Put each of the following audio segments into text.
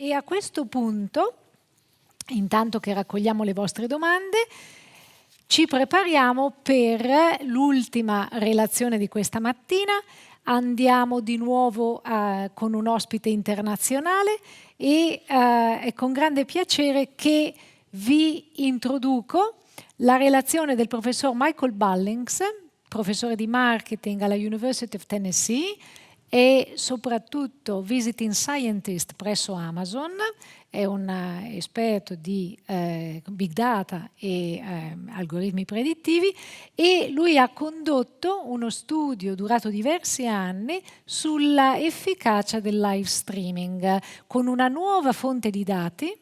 E a questo punto, intanto che raccogliamo le vostre domande, ci prepariamo per l'ultima relazione di questa mattina. Andiamo di nuovo con un ospite internazionale e è con grande piacere che vi introduco la relazione del professor Michael Ballings, professore di marketing alla University of Tennessee e soprattutto visiting scientist presso Amazon. È un esperto di big data e algoritmi predittivi e lui ha condotto uno studio durato diversi anni sulla efficacia del live streaming con una nuova fonte di dati,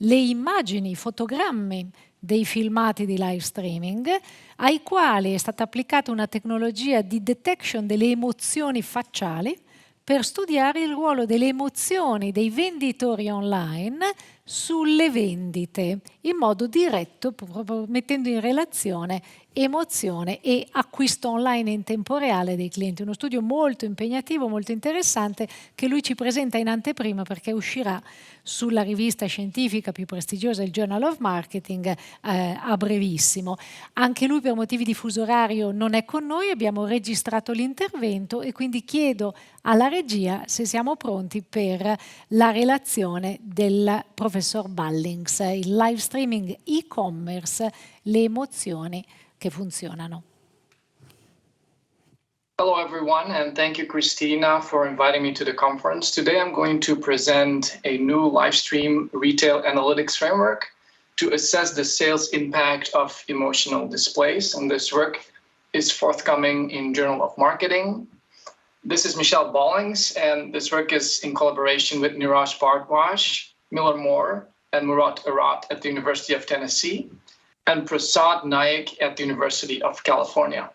le immagini, i fotogrammi dei filmati di live streaming, ai quali è stata applicata una tecnologia di detection delle emozioni facciali per studiare il ruolo delle emozioni dei venditori online sulle vendite, in modo diretto, proprio mettendo in relazione emozione e acquisto online in tempo reale dei clienti. Uno studio molto impegnativo, molto interessante, che lui ci presenta in anteprima perché uscirà sulla rivista scientifica più prestigiosa, il Journal of Marketing, a brevissimo. Anche lui per motivi di fuso orario non è con noi, abbiamo registrato l'intervento e quindi chiedo alla regia se siamo pronti per la relazione del professor Ballings, il live streaming e-commerce, le emozioni che funzionano. Hello, everyone, and thank you, Christina, for inviting me to the conference. Today, I'm going to present a new live stream retail analytics framework to assess the sales impact of emotional displays. And this work is forthcoming in Journal of Marketing. This is Michelle Ballings, and this work is in collaboration with Niraj Bhardwaj, Miller Moore, and Murat Arat at the University of Tennessee, and Prasad Naik at the University of California.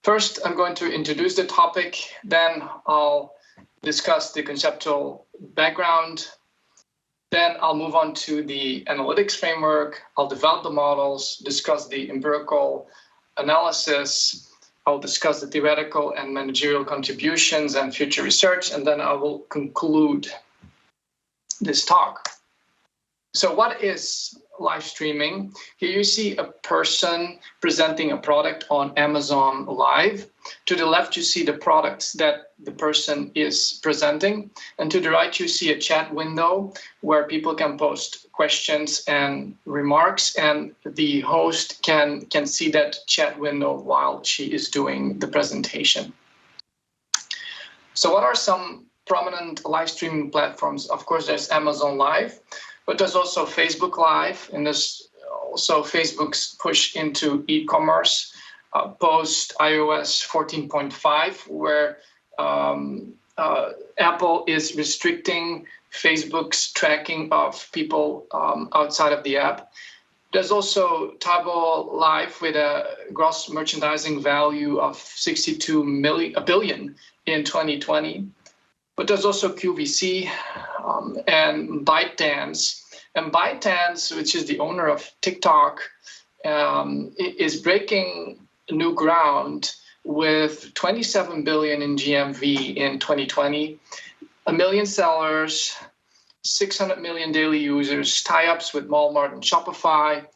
First, I'm going to introduce the topic, then I'll discuss the conceptual background, then I'll move on to the analytics framework, I'll develop the models, discuss the empirical analysis, I'll discuss the theoretical and managerial contributions and future research, and then I will conclude this talk. So what is live streaming? Here you see a person presenting a product on Amazon Live. To the left, you see the products that the person is presenting. And to the right, you see a chat window where people can post questions and remarks, and the host can see that chat window while she is doing the presentation. So what are some prominent live streaming platforms? Of course, there's Amazon Live, but there's also Facebook Live, and there's also Facebook's push into e-commerce post iOS 14.5, where Apple is restricting Facebook's tracking of people outside of the app. There's also Taobao Live with a gross merchandising value of 62 billion in 2020. But there's also QVC and ByteDance. And ByteDance, which is the owner of TikTok, is breaking new ground with 27 billion in GMV in 2020, 1 million sellers, 600 million daily users, tie-ups with Walmart and Shopify,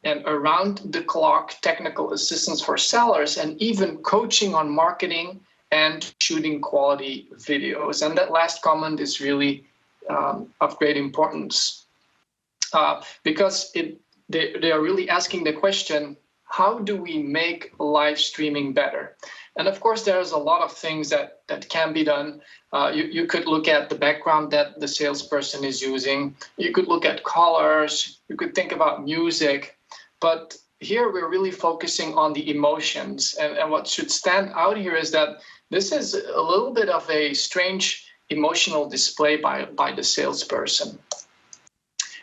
and around-the-clock technical assistance for sellers, and even coaching on marketing and shooting quality videos. And that last comment is really of great importance because they are really asking the question, how do we make live streaming better? And of course, there's a lot of things that can be done. You could look at the background that the salesperson is using. You could look at colors. You could think about music. But here we're really focusing on the emotions. And what should stand out here is that this is a little bit of a strange emotional display by the salesperson.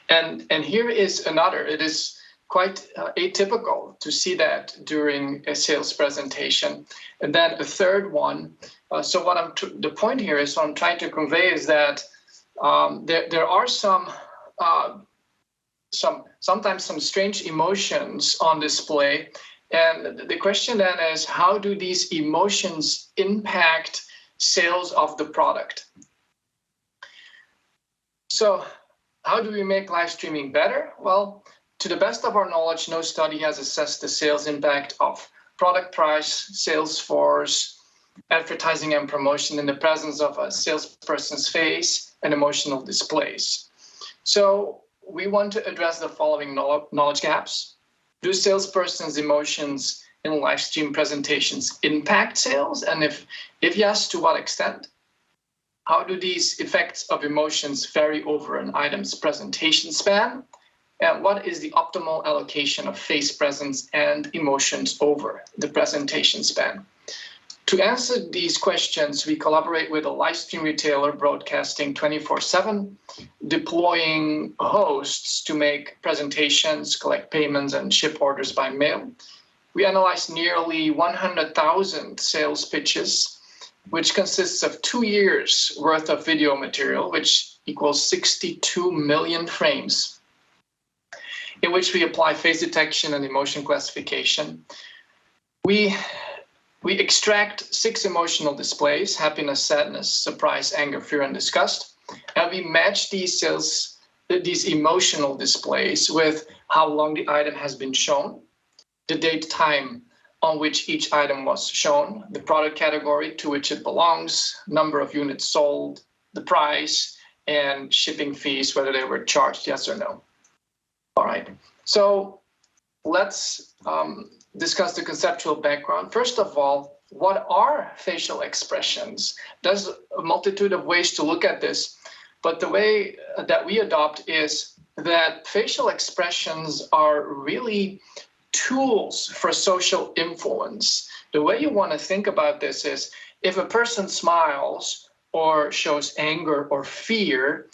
And here is another. It is quite atypical to see that during a sales presentation. And then a third one. So what the point here is, what I'm trying to convey is that there are sometimes some strange emotions on display. And the question then is, how do these emotions impact sales of the product? So how do we make live streaming better? Well, to the best of our knowledge, no study has assessed the sales impact of product price, sales force, advertising and promotion in the presence of a salesperson's face and emotional displays. So we want to address the following knowledge gaps. Do salesperson's emotions in live stream presentations impact sales? And if yes, to what extent? How do these effects of emotions vary over an item's presentation span? And what is the optimal allocation of face presence and emotions over the presentation span? To answer these questions, we collaborate with a live stream retailer broadcasting 24/7, deploying hosts to make presentations, collect payments, and ship orders by mail. We analyzed nearly 100,000 sales pitches, which consists of 2 years worth of video material, which equals 62 million frames, in which we apply face detection and emotion classification. We extract 6 emotional displays: happiness, sadness, surprise, anger, fear, and disgust. And we match these emotional displays with how long the item has been shown, the date, time on which each item was shown, the product category to which it belongs, number of units sold, the price, and shipping fees, whether they were charged, yes or no. All right, so let's discuss the conceptual background. First of all, what are facial expressions? There's a multitude of ways to look at this, but the way that we adopt is that facial expressions are really tools for social influence. The way you want to think about this is if a person smiles or shows anger or fear,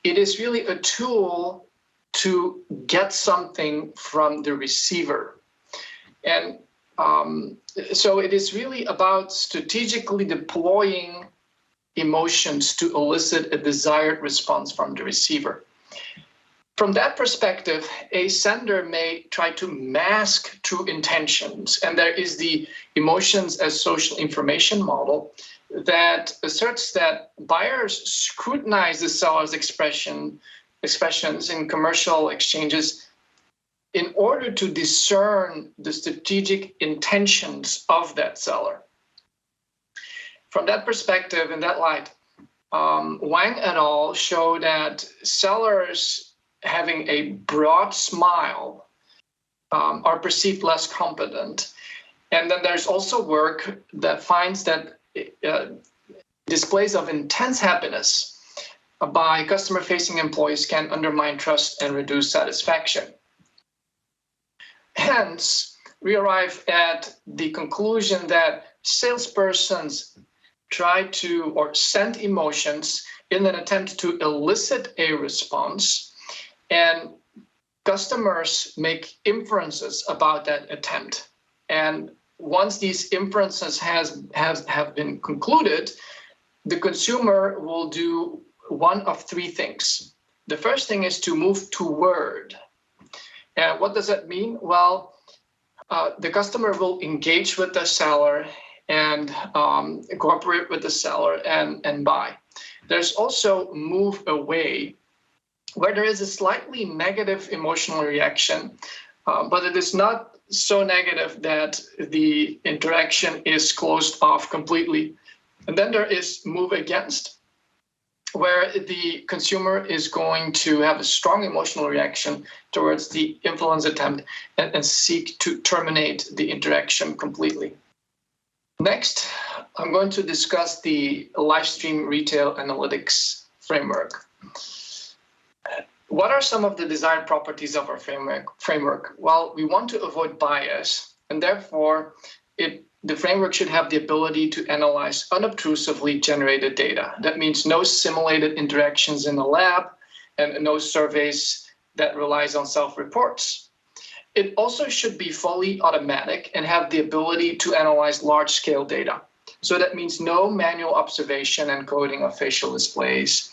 it is really a tool to get something from the receiver. And so it is really about strategically deploying emotions to elicit a desired response from the receiver. From that perspective, a sender may try to mask true intentions, and there is the emotions as social information model that asserts that buyers scrutinize the seller's expressions in commercial exchanges in order to discern the strategic intentions of that seller. From that perspective, in that light, Wang et al. Show that sellers having a broad smile are perceived less competent. And then there's also work that finds that displays of intense happiness by customer-facing employees can undermine trust and reduce satisfaction. Hence, we arrive at the conclusion that salespersons try to or send emotions in an attempt to elicit a response, and customers make inferences about that attempt. And once these inferences have been concluded, the consumer will do one of 3 things. The first thing is to move toward. And what does that mean? Well, the customer will engage with the seller and cooperate with the seller and buy. There's also move away, where there is a slightly negative emotional reaction, but it is not so negative that the interaction is closed off completely. And then there is move against, where the consumer is going to have a strong emotional reaction towards the influence attempt and seek to terminate the interaction completely. Next, I'm going to discuss the Livestream retail analytics framework. What are some of the desired properties of our framework? Well, we want to avoid bias, and therefore the framework should have the ability to analyze unobtrusively generated data. That means no simulated interactions in the lab and no surveys that relies on self-reports. It also should be fully automatic and have the ability to analyze large-scale data. So that means no manual observation and coding of facial displays.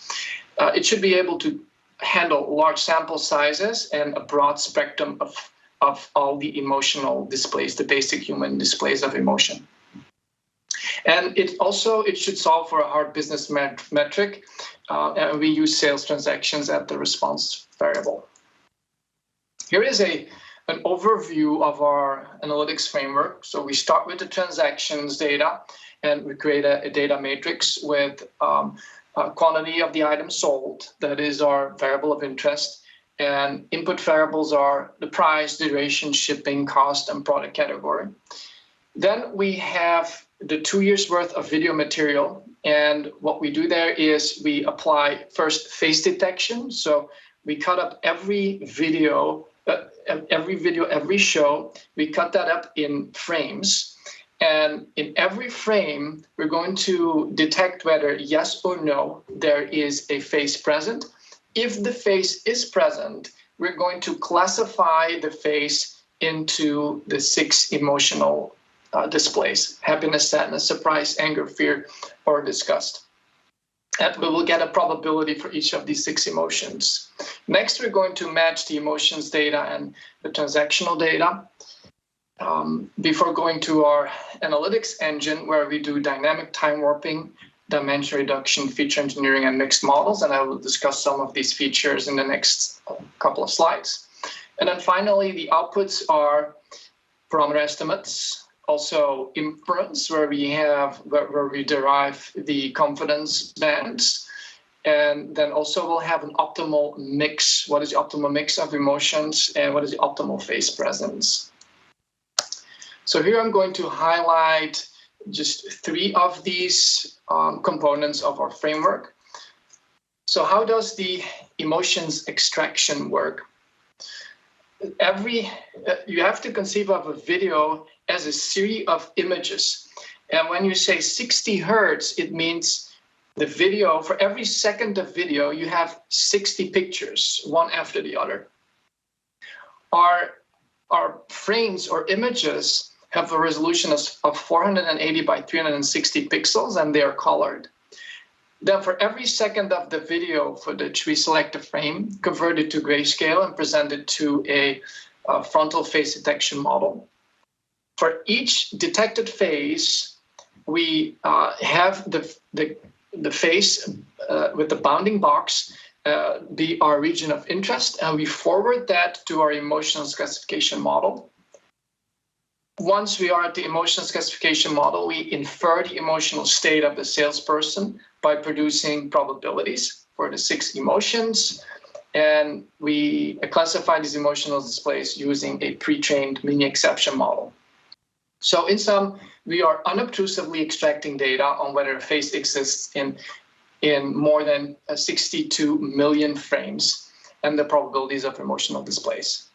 It should be able to handle large sample sizes and a broad spectrum of all the emotional displays, the basic human displays of emotion. And it should solve for a hard business metric, and we use sales transactions at the response variable. Here is an overview of our analytics framework. So we start with the transactions data, and we create a data matrix with quantity of the items sold. That is our variable of interest. And input variables are the price, duration, shipping, cost, and product category. Then we have the 2 years worth of video material. And what we do there is we apply first face detection. So we cut up every video, every show, we cut that up in frames. And in every frame, we're going to detect whether yes or no, there is a face present. If the face is present, we're going to classify the face into the 6 emotional displays: happiness, sadness, surprise, anger, fear, or disgust. And we will get a probability for each of these 6 emotions. Next, we're going to match the emotions data and the transactional data before going to our analytics engine, where we do dynamic time warping, dimension reduction, feature engineering, and mixed models. And I will discuss some of these features in the next couple of slides. And then finally, the outputs are parameter estimates, also inference, where we derive the confidence bands. And then also we'll have an optimal mix. What is the optimal mix of emotions, and what is the optimal face presence? So here I'm going to highlight just 3 of these components of our framework. So how does the emotions extraction work? You have to conceive of a video as a series of images. And when you say 60 hertz, it means the video, for every second of video, you have 60 pictures, one after the other. Our frames or images have a resolution of 480 by 360 pixels, and they are colored. Then for every second of the video footage, we select a frame, convert it to grayscale, and present it to a frontal face detection model. For each detected face, we have the face with the bounding box be our region of interest, and we forward that to our emotional classification model. Once we are at the emotional classification model, we infer the emotional state of the salesperson by producing probabilities for the 6 emotions. And we classify these emotional displays using a pre-trained mini exception model. So in sum, we are unobtrusively extracting data on whether a face exists in more than 62 million frames and the probabilities of emotional displays.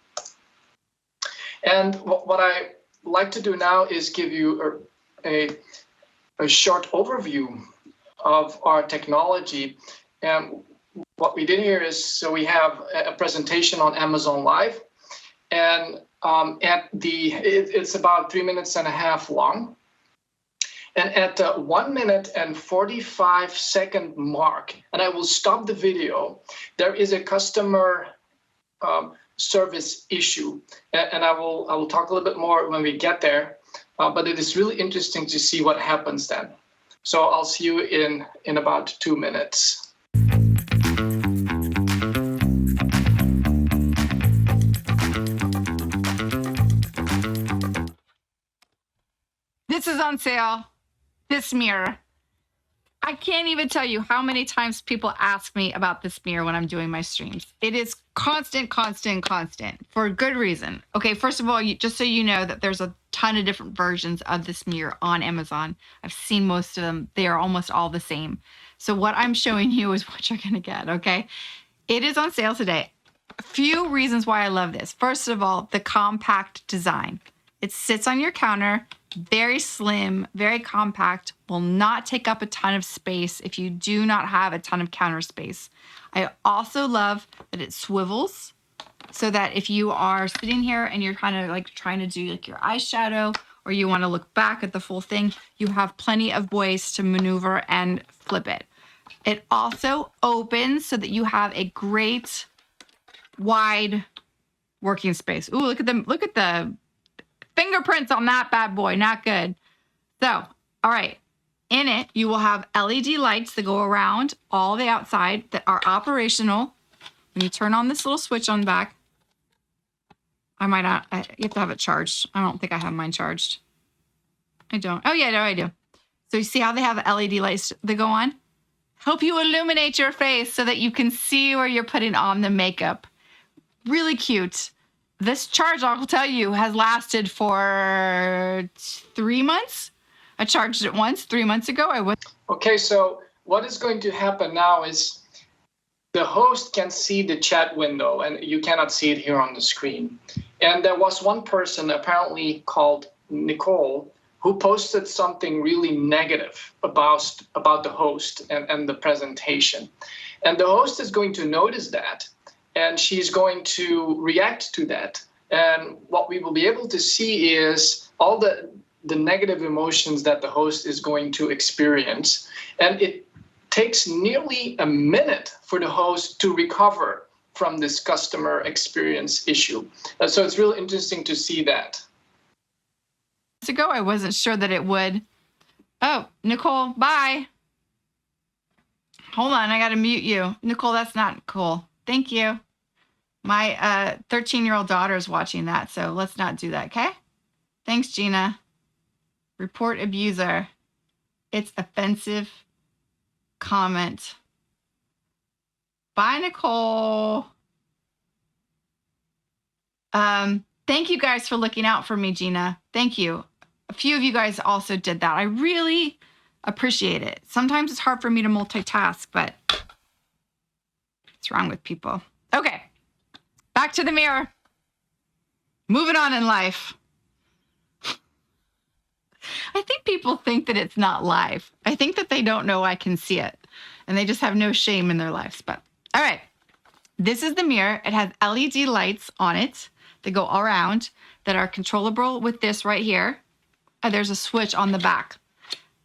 And what I like to do now is give you a short overview of our technology. And what we did here is, so we have a presentation on Amazon Live, and it's about 3.5 minutes long. And at the 1 minute and 45 second mark, and I will stop the video, there is a customer service issue, and I will talk a little bit more when we get there, but it is really interesting to see what happens then. So I'll see you in about 2 minutes. This is on sale, this mirror. I can't even tell you how many times people ask me about this mirror when I'm doing my streams. It is constant for a good reason. Okay, first of all, just so you know that there's a ton of different versions of this mirror on Amazon. I've seen most of them. They are almost all the same. So what I'm showing you is what you're going to get, okay? It is on sale today. A few reasons why I love this. First of all, the compact design. It sits on your counter, very slim, very compact, will not take up a ton of space if you do not have a ton of counter space. I also love that it swivels so that if you are sitting here and you're kind of like trying to do like your eyeshadow, or you want to look back at the full thing, you have plenty of ways to maneuver and flip it. It also opens so that you have a great wide working space. Ooh, look at the fingerprints on that bad boy, not good. So, all right, in it, you will have LED lights that go around all the outside that are operational. When you turn on this little switch on the back, you have to have it charged. I don't think I have mine charged. I don't. Oh yeah, no, I do. So you see how they have LED lights that go on? Help you illuminate your face so that you can see where you're putting on the makeup. Really cute. This charge, I'll tell you, has lasted for 3 months. I charged it once 3 months ago. Okay, so what is going to happen now is the host can see the chat window, and you cannot see it here on the screen. And there was one person apparently called Nicole who posted something really negative about the host and the presentation. And the host is going to notice that, and she's going to react to that. And what we will be able to see is all the negative emotions that the host is going to experience. And it takes nearly a minute for the host to recover from this customer experience issue. So it's really interesting to see that. Ago, I wasn't sure that it would. Oh, Nicole, bye. Hold on, I got to mute you. Nicole, that's not cool. Thank you. My 13-year-old daughter is watching that, so let's not do that, okay? Thanks, Gina. Report abuser. It's offensive comment. Bye, Nicole. Thank you guys for looking out for me, Gina. Thank you. A few of you guys also did that. I really appreciate it. Sometimes it's hard for me to multitask, but what's wrong with people? Okay, back to the mirror. Moving on in life. I think people think that it's not live. I think that they don't know I can see it, and they just have no shame in their lives. But all right, this is the mirror. It has LED lights on it that go around that are controllable with this right here. There's a switch on the back.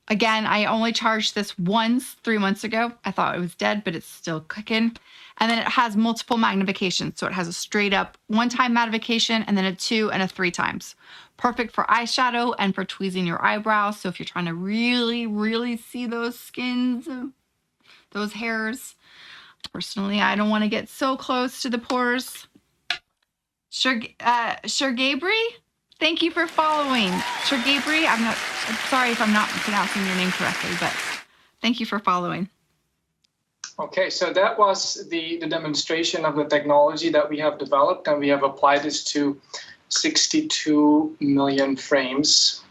Again, I only charged this once 3 months ago. I thought it was dead, but it's still cooking. And then it has multiple magnifications. So it has a straight up 1-time magnification and then a 2 and a 3 times. Perfect for eyeshadow and for tweezing your eyebrows. So if you're trying to really, really see those skins, those hairs. Personally, I don't want to get so close to the pores. Sure, Gabri, thank you for following. Sure, Gabri, I'm sorry if I'm not pronouncing your name correctly, but thank you for following. Okay, so that was the demonstration of the technology that we have developed, and we have applied this to 62 million frames.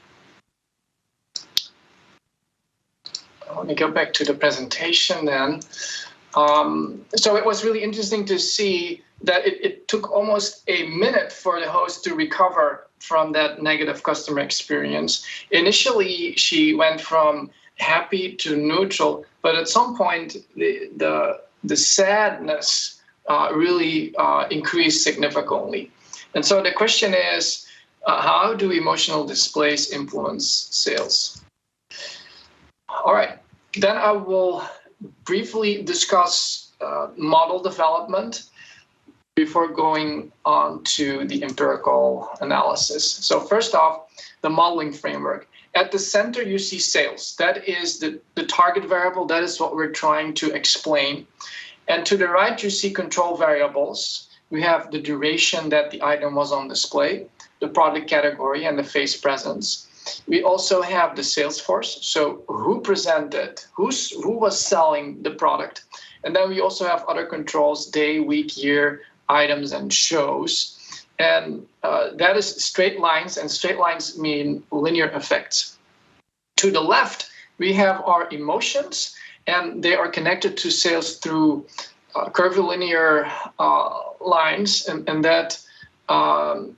Let me go back to the presentation then. So it was really interesting to see that it took almost a minute for the host to recover from that negative customer experience. Initially, she went from happy to neutral, but at some point, the sadness really increased significantly. And so the question is, how do emotional displays influence sales? All right, then I will briefly discuss model development before going on to the empirical analysis. So first off, the modeling framework. At the center, you see sales. That is the target variable. That is what we're trying to explain. And to the right, you see control variables. We have the duration that the item was on display, the product category, and the face presence. We also have the sales force. So who presented, who was selling the product. And then we also have other controls, day, week, year, items, and shows. And that is straight lines, and straight lines mean linear effects. To the left, we have our emotions, and they are connected to sales through curvilinear lines, and that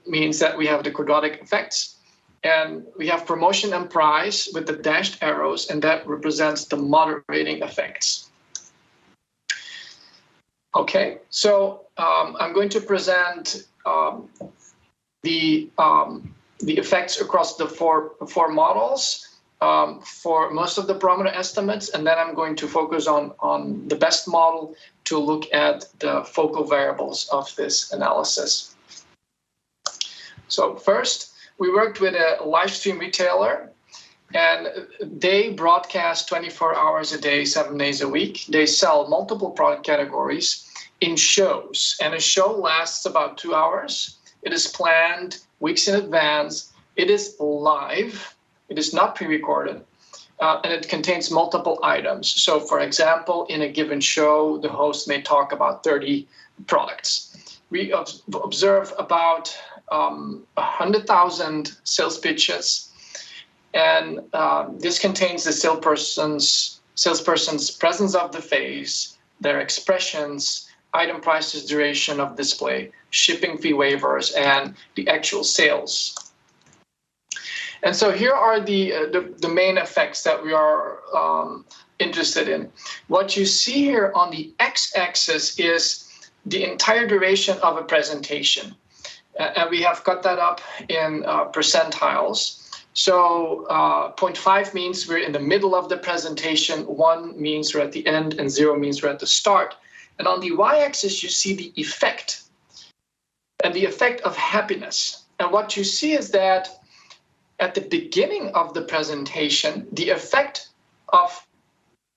means that we have the quadratic effects. And we have promotion and price with the dashed arrows, and that represents the moderating effects. Okay, so I'm going to present the effects across the four models for most of the parameter estimates, and then I'm going to focus on the best model to look at the focal variables of this analysis. So first, we worked with a live stream retailer, And they broadcast 24 hours a day, 7 days a week. They sell multiple product categories in shows. And a show lasts about 2 hours. It is planned weeks in advance. It is live. It is not pre-recorded. And it contains multiple items. So, for example, in a given show, the host may talk about 30 products. We observe about 100,000 sales pitches, and this contains the salesperson's presence of the face, their expressions, item prices, duration of display, shipping fee waivers, and the actual sales. And so here are the main effects that we are interested in. What you see here on the x-axis is the entire duration of a presentation. And we have cut that up in percentiles. So 0.5 means we're in the middle of the presentation, 1 means we're at the end, and 0 means we're at the start. And on the y-axis, you see the effect, and the effect of happiness. And what you see is that at the beginning of the presentation, the effect of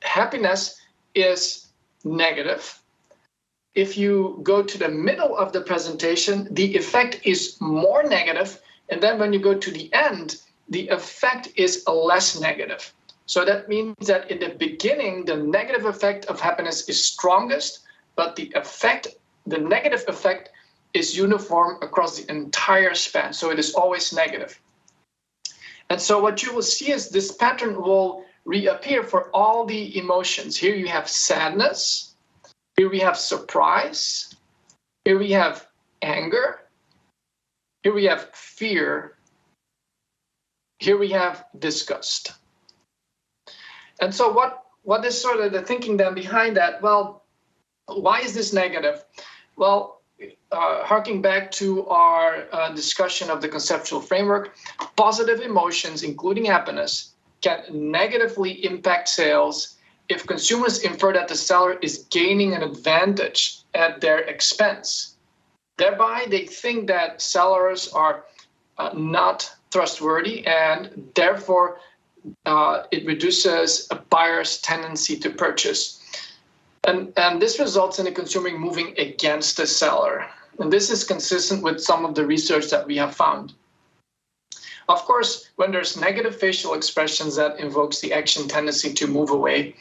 happiness is negative. If you go to the middle of the presentation, the effect is more negative. And then when you go to the end, the effect is less negative. So that means that in the beginning, the negative effect of happiness is strongest, but the negative effect is uniform across the entire span. So it is always negative. And so what you will see is this pattern will reappear for all the emotions. Here you have sadness. Here we have surprise. Here we have anger. Here we have fear. Here we have disgust. And so what is sort of the thinking then behind that? Well, why is this negative? Well, harking back to our discussion of the conceptual framework, positive emotions, including happiness, can negatively impact sales if consumers infer that the seller is gaining an advantage at their expense. Thereby, they think that sellers are not trustworthy, and therefore it reduces a buyer's tendency to purchase. And this results in the consumer moving against the seller. And this is consistent with some of the research that we have found. Of course, when there's negative facial expressions, that invokes the action tendency to move away.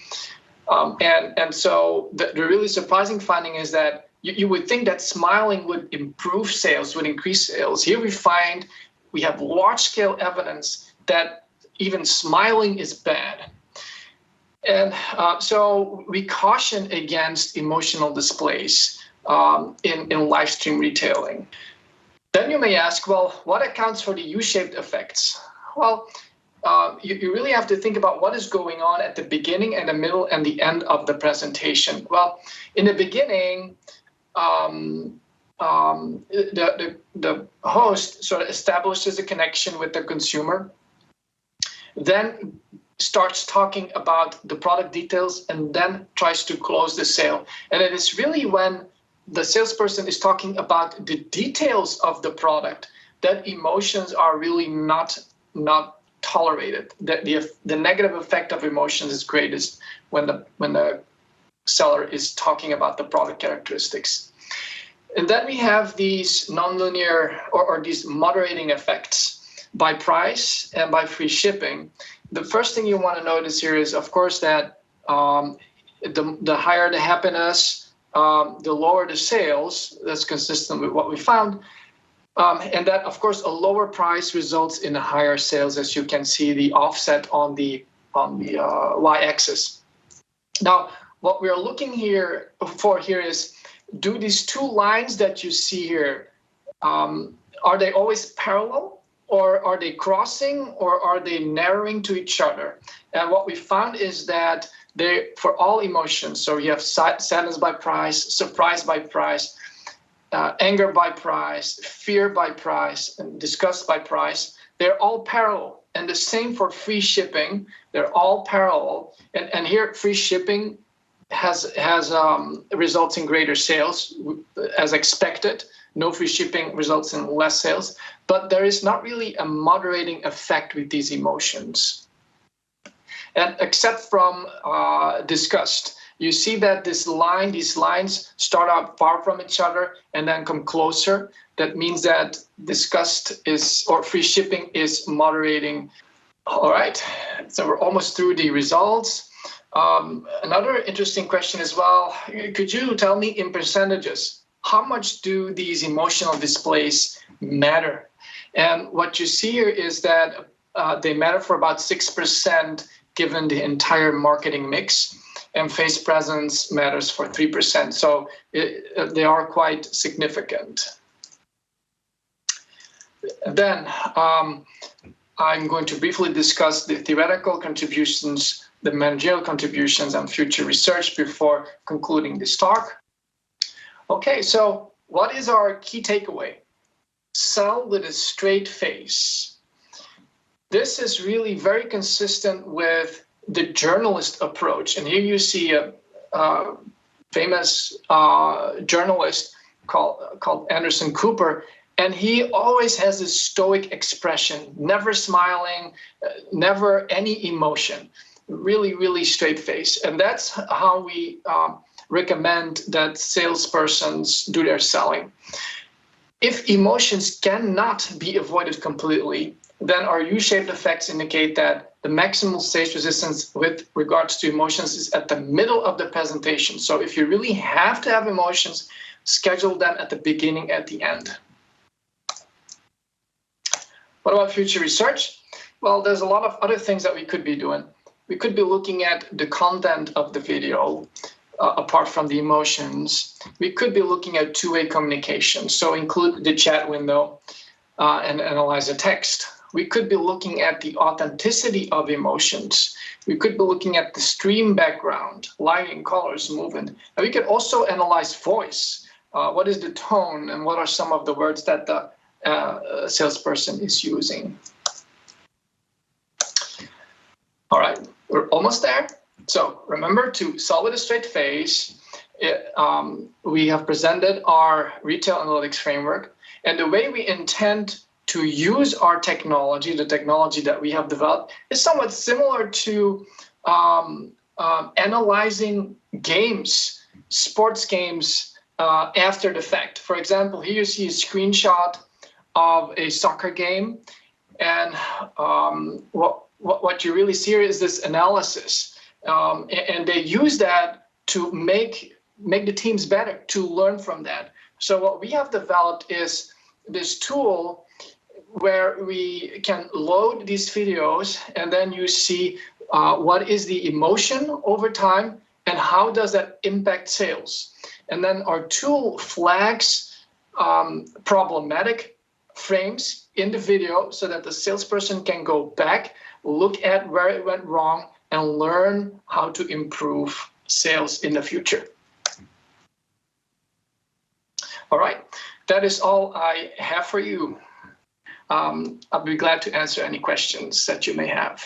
And so the really surprising finding is that you would think that smiling would improve sales, would increase sales. Here we have large-scale evidence that even smiling is bad. And so we caution against emotional displays in live stream retailing. Then you may ask, well, what accounts for the U-shaped effects? Well, you really have to think about what is going on at the beginning and the middle and the end of the presentation. Well, in the beginning, the host sort of establishes a connection with the consumer, then starts talking about the product details, and then tries to close the sale. And it is really when the salesperson is talking about the details of the product that emotions are really not tolerated. The negative effect of emotions is greatest when the seller is talking about the product characteristics. And then we have these nonlinear or these moderating effects by price and by free shipping. The first thing you want to notice here is, of course, that the higher the happiness, the lower the sales. That's consistent with what we found. And that, of course, a lower price results in a higher sales, as you can see the offset on the y-axis. Now, what we're looking for here is, do these two lines that you see here, are they always parallel? Or are they crossing, or are they narrowing to each other? And what we found is that for all emotions, so you have sadness by price, surprise by price, anger by price, fear by price, and disgust by price, they're all parallel. And the same for free shipping, they're all parallel. And here, free shipping has results in greater sales as expected. No free shipping results in less sales, but there is not really a moderating effect with these emotions. And except from disgust, you see that these lines start out far from each other and then come closer. That means that disgust or free shipping is moderating. All right, so we're almost through the results. Another interesting question as well, could you tell me in percentages, how much do these emotional displays matter? And what you see here is that they matter for about 6% given the entire marketing mix, and face presence matters for 3%. So they are quite significant. Then I'm going to briefly discuss the theoretical contributions, the managerial contributions, and future research before concluding this talk. Okay, so what is our key takeaway? Sell with a straight face. This is really very consistent with the journalist approach. And here you see a famous journalist called Anderson Cooper, and he always has this stoic expression, never smiling, never any emotion, really, really straight face. And that's how we recommend that salespersons do their selling. If emotions cannot be avoided completely, then our U-shaped effects indicate that the maximal sales resistance with regards to emotions is at the middle of the presentation. So if you really have to have emotions, schedule them at the beginning, at the end. What about future research? Well, there's a lot of other things that we could be doing. We could be looking at the content of the video, apart from the emotions. We could be looking at two-way communication, so include the chat window and analyze the text. We could be looking at the authenticity of emotions. We could be looking at the stream background, lighting, colors, movement. And we could also analyze voice. What is the tone and what are some of the words that the salesperson is using? All right, we're almost there. So remember to sell with a straight face. We have presented our retail analytics framework, and the way we intend to use our technology, the technology that we have developed, is somewhat similar to analyzing games, sports games, after the fact. For example, here you see a screenshot of a soccer game, and what you really see here is this analysis. And they use that to make the teams better, to learn from that. So what we have developed is this tool where we can load these videos, and then you see what is the emotion over time and how does that impact sales. And then our tool flags problematic frames in the video so that the salesperson can go back, look at where it went wrong, and learn how to improve sales in the future. All right, that is all I have for you. I'll be glad to answer any questions that you may have.